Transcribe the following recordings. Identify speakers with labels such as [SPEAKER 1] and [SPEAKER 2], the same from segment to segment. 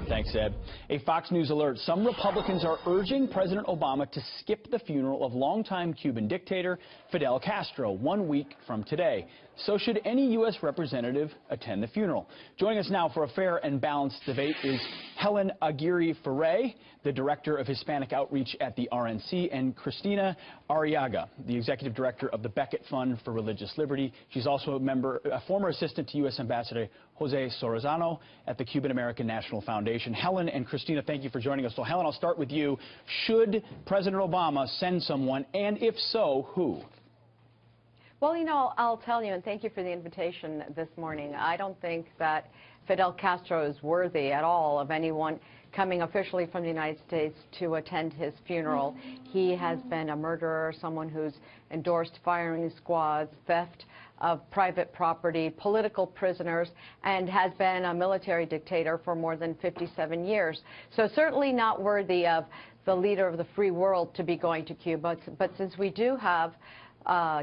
[SPEAKER 1] Thanks, Ed. A Fox News alert. Some Republicans are urging President Obama to skip the funeral of longtime Cuban dictator Fidel Castro 1 week from today. So should any U.S. representative attend the funeral? Joining us now for a fair and balanced debate is Helen Aguirre-Ferrer, the Director of Hispanic Outreach at the RNC, and Cristina Arriaga, the Executive Director of the Beckett Fund for Religious Liberty. She's also a former assistant to U.S. Ambassador Jose Sorzano at the Cuban-American National Foundation. Helen and Cristina, thank you for joining us. So, Helen, I'll start with you. Should President Obama send someone, and if so, who?
[SPEAKER 2] Well, you know, I'll tell you, and thank you for the invitation this morning. I don't think that Fidel Castro is worthy at all of anyone coming officially from the United States to attend his funeral. He has been a murderer, someone who's endorsed firing squads, theft of private property, political prisoners, and has been a military dictator for more than 57 years. So certainly not worthy of the leader of the free world to be going to Cuba. But since we do have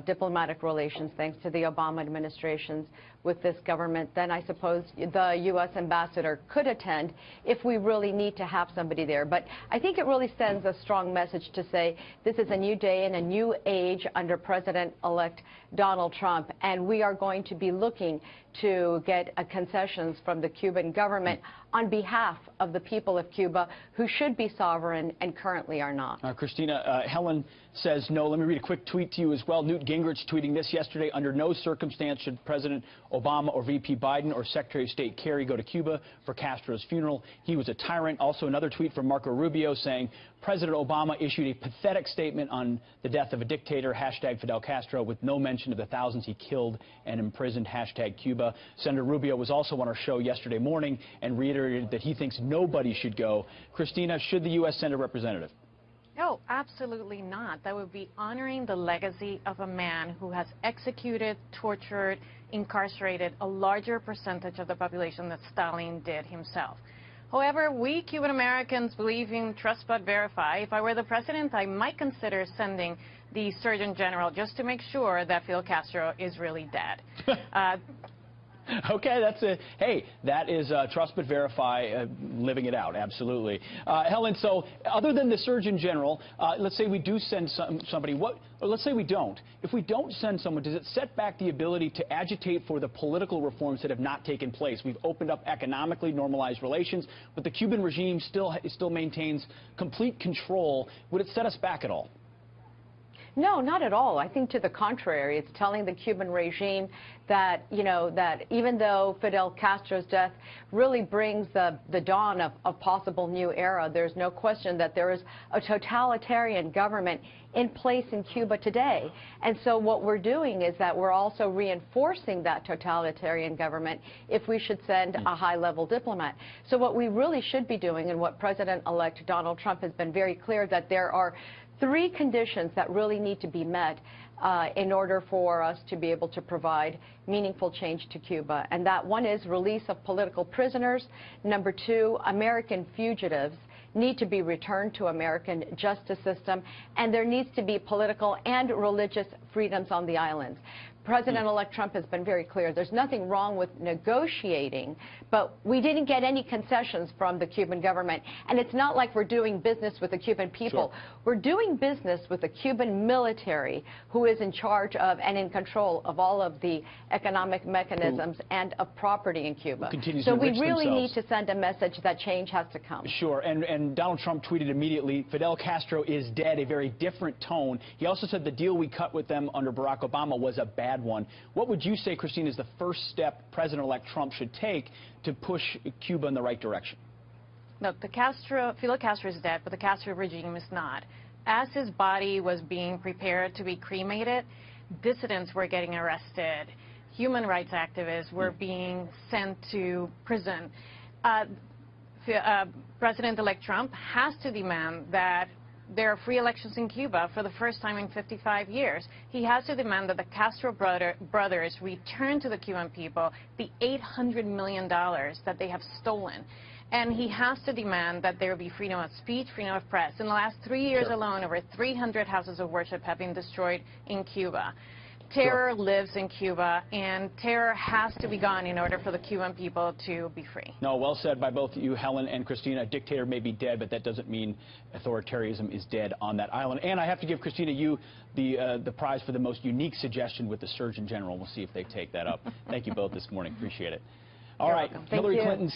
[SPEAKER 2] diplomatic relations, thanks to the Obama administrations with this government, then I suppose the U.S. ambassador could attend if we really need to have somebody there. But I think it really sends a strong message to say this is a new day and a new age under President-elect Donald Trump, and we are going to be looking to get concessions from the Cuban government on behalf of the people of Cuba, who should be sovereign and currently are not.
[SPEAKER 1] Cristina, Helen says no. Let me read a quick tweet to you as well. Newt Gingrich tweeting this yesterday: under no circumstance should President Obama or VP Biden or Secretary of State Kerry go to Cuba for Castro's funeral. He was a tyrant. Also another tweet from Marco Rubio saying President Obama issued a pathetic statement on the death of a dictator, hashtag Fidel Castro, with no mention of the thousands he killed and imprisoned, hashtag Cuba. Senator Rubio was also on our show yesterday morning and reiterated that he thinks nobody should go. Cristina, should the U.S. send a representative?
[SPEAKER 3] No, absolutely not. That would be honoring the legacy of a man who has executed, tortured, incarcerated a larger percentage of the population that Stalin did himself. However, we Cuban Americans believe in trust but verify. If I were the president, I might consider sending the Surgeon General just to make sure that Fidel Castro is really dead.
[SPEAKER 1] Okay, that's it. Hey, that is trust but verify, living it out, absolutely. Helen, so other than the Surgeon General, let's say we do send somebody, or let's say we don't. If we don't send someone, does it set back the ability to agitate for the political reforms that have not taken place? We've opened up economically normalized relations, but the Cuban regime still maintains complete control. Would it set us back at all?
[SPEAKER 2] No, not at all. I think to the contrary, it's telling the Cuban regime that, you know, that even though Fidel Castro's death really brings the dawn of a possible new era, there's no question that there is a totalitarian government in place in Cuba today. And so what we're doing is that we're also reinforcing that totalitarian government if we should send a high-level diplomat. So what we really should be doing, and what President-elect Donald Trump has been very clear, that there are 3 conditions that really need to be met in order for us to be able to provide meaningful change to Cuba. And that one is release of political prisoners. Number 2, American fugitives need to be returned to American justice system. And there needs to be political and religious freedoms on the islands. President-elect Trump has been very clear. There's nothing wrong with negotiating, but we didn't get any concessions from the Cuban government. And it's not like we're doing business with the Cuban people.
[SPEAKER 1] Sure.
[SPEAKER 2] We're doing business with the Cuban military, who is in charge of and in control of all of the economic mechanisms and of property in Cuba. So we really need to send a message that change has to come.
[SPEAKER 1] Sure. And Donald Trump tweeted immediately, Fidel Castro is dead, a very different tone. He also said the deal we cut with them under Barack Obama was a bad one. What would you say, Christine, is the first step President-elect Trump should take to push Cuba in the right direction?
[SPEAKER 3] No, Fidel Castro is dead, but the Castro regime is not. As his body was being prepared to be cremated, dissidents were getting arrested. Human rights activists were being sent to prison. President-elect Trump has to demand that there are free elections in Cuba for the first time in 55 years. He has to demand that the Castro brothers return to the Cuban people the $800 million that they have stolen. And he has to demand that there be freedom of speech, freedom of press. In the last 3 years alone, over 300 houses of worship have been destroyed in Cuba. Terror lives in Cuba, and terror has to be gone in order for the Cuban people to be free.
[SPEAKER 1] No, well said by both you, Helen and Christina. A dictator may be dead, but that doesn't mean authoritarianism is dead on that island. And I have to give, Christina, you the prize for the most unique suggestion with the Surgeon General. We'll see if they take that up. Thank you both this morning. Appreciate it. All right,
[SPEAKER 2] Welcome.
[SPEAKER 1] Hillary Clinton.